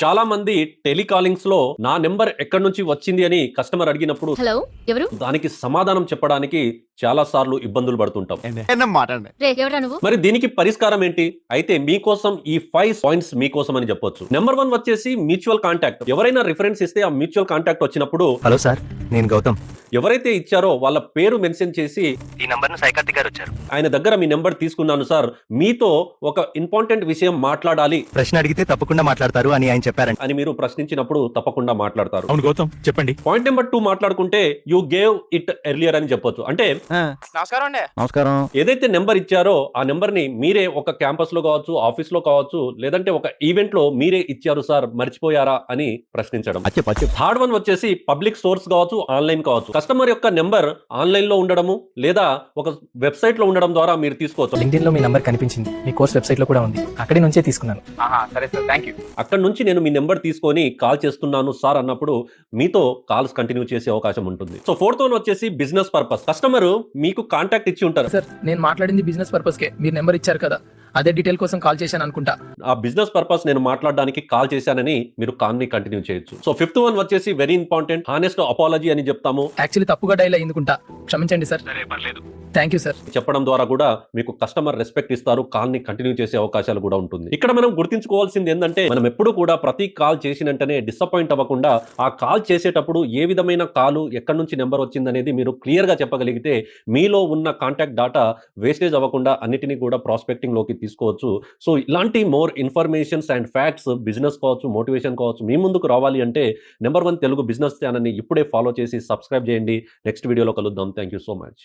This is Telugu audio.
చాలా మంది టెలికాలింగ్స్ లో నా నెంబర్ ఎక్కడి నుంచి వచ్చింది అని కస్టమర్ అడిగినప్పుడు హలో ఎవరు? దానికి సమాధానం చెప్పడానికి చాలా సార్లు ఇబ్బందులు పడుతుంటాం. రే ఎవరా నువ్వు? మరి దీనికి పరిష్కారం ఏంటి? అయితే మీకోసం ఈ 5 పాయింట్స్ మీకోసం అని చెప్పొచ్చు. నెంబర్ 1 వచ్చేసి మ్యూచువల్ కాంటాక్ట్. ఎవరైనా రిఫరెన్స్ ఇస్తే ఆ మ్యూచువల్ కాంటాక్ట్ వచ్చినప్పుడు హలో సార్, నేను గౌతమ్. ఎవరైతే ఇచ్చారో వాళ్ళ పేరు మెన్షన్ చేసి ఈ నంబర్ ను సైకార్తిక్ గారు వచ్చారు. ఆయన దగ్గర మీ నెంబర్ తీసుకున్నాను సార్, మీతో ఒక ఇంపార్టెంట్ విషయం మాట్లాడాలి ప్రశ్న అడిగితే తప్పకుండా మాట్లాడతారు అని ఆయన చెప్పారండి. అని మీరు ప్రశ్నించినప్పుడు తప్పకుండా మాట్లాడతారు. అవును గౌతమ్, చెప్పండి. పాయింట్ నెంబర్ 2 మాట్లాడుకుంటే యూ గేవ్ ఇట్ ఎర్లియర్ అని చెప్పొచ్చు. అంటే నమస్కారం అండి. నమస్కారం. ఏదైతే నెంబర్ ఇచ్చారో ఆ నెంబర్ ని మీరే ఒక క్యాంపస్ లో కావచ్చు, ఆఫీస్ లో కావచ్చు, లేదంటే ఒక ఈవెంట్ లో మీరే ఇచ్చారు సార్, మర్చిపోయారా అని ప్రశ్నించడం. థర్డ్ వన్ వచ్చేసి పబ్లిక్ సోర్స్ కావచ్చు, ఆన్లైన్ కావచ్చు. కస్టమర్ యొక్క నెంబర్ ఆన్లైన్ లో ఉండడము లేదా ఒక వెబ్సైట్ లో ఉండడం ద్వారా మీరు తీసుకోవచ్చు. లింక్డ్ఇన్ లో మీ నంబర్ కనిపించింది, మీ కోర్స్ వెబ్సైట్ లో కూడా ఉంది, అక్కడి నుంచే తీసుకున్నాను. సరే సార్, థ్యాంక్ యూ. అక్కడ నుంచి నేను మీ నెంబర్ తీసుకొని కాల్ చేస్తున్నాను సార్ అన్నప్పుడు మీతో కాల్స్ కంటిన్యూ చేసే అవకాశం ఉంటుంది. సో ఫోర్త్ వన్ వచ్చేసి బిజినెస్ పర్పస్. కస్టమర్ మీకు కాంటాక్ట్ ఇచ్చి ఉంటారు. సార్ నేను మాట్లాడింది బిజినెస్ పర్పస్ కే, మీరు నెంబర్ ఇచ్చారు కదా, అదే డీటెయిల్ కోసం కాల్ చేశాను అనుకుంటా. ఆ బిజినెస్ పర్పస్ నేను మాట్లాడడానికి కాల్ చేశానని మీరు కాల్ ని కంటిన్యూ చేయొచ్చు. సో ఫిఫ్త్ వన్ వచ్చేసి వెరీ ఇంపార్టెంట్, హానెస్ట్ అపాలజీ అని చెప్తాము. యాక్చువల్లీ తప్పుగా డైల్ అయిందుకుంటా, క్షమించండి సార్. Thank you sir. చెప్పడం ద్వారా కూడా మీకు కస్టమర్ రెస్పెక్ట్ ఇస్తారు, కాల్ ని కంటిన్యూ చేసే అవకాశాలు కూడా ఉంటుంది. ఇక్కడ మనం గుర్తించుకోవాల్సింది ఏంటంటే మనం ఎప్పుడు కూడా ప్రతి కాల్ చేసిన వెంటనే డిసప్పాయింట్ అవ్వకుండా ఆ కాల్ చేసేటప్పుడు ఏ విధమైన కాలు ఎక్కడి నుంచి నెంబర్ వచ్చింది అనేది మీరు క్లియర్ గా చెప్పగలిగితే మీలో ఉన్న కాంటాక్ట్ డాటా వేస్టేజ్ అవ్వకుండా అన్నిటినీ కూడా ప్రాస్పెక్టింగ్ లోకి తీసుకోవచ్చు. సో ఇలాంటి more informations and facts, business కావచ్చు, మోటివేషన్ కావచ్చు, మీ ముందుకు రావాలి అంటే నెంబర్ 1 తెలుగు బిజినెస్ ఛానల్ ని ఇప్పుడే ఫాలో చేసి సబ్స్క్రైబ్ చేయండి. నెక్స్ట్ వీడియోలో కలుద్దాం. Thank you so much.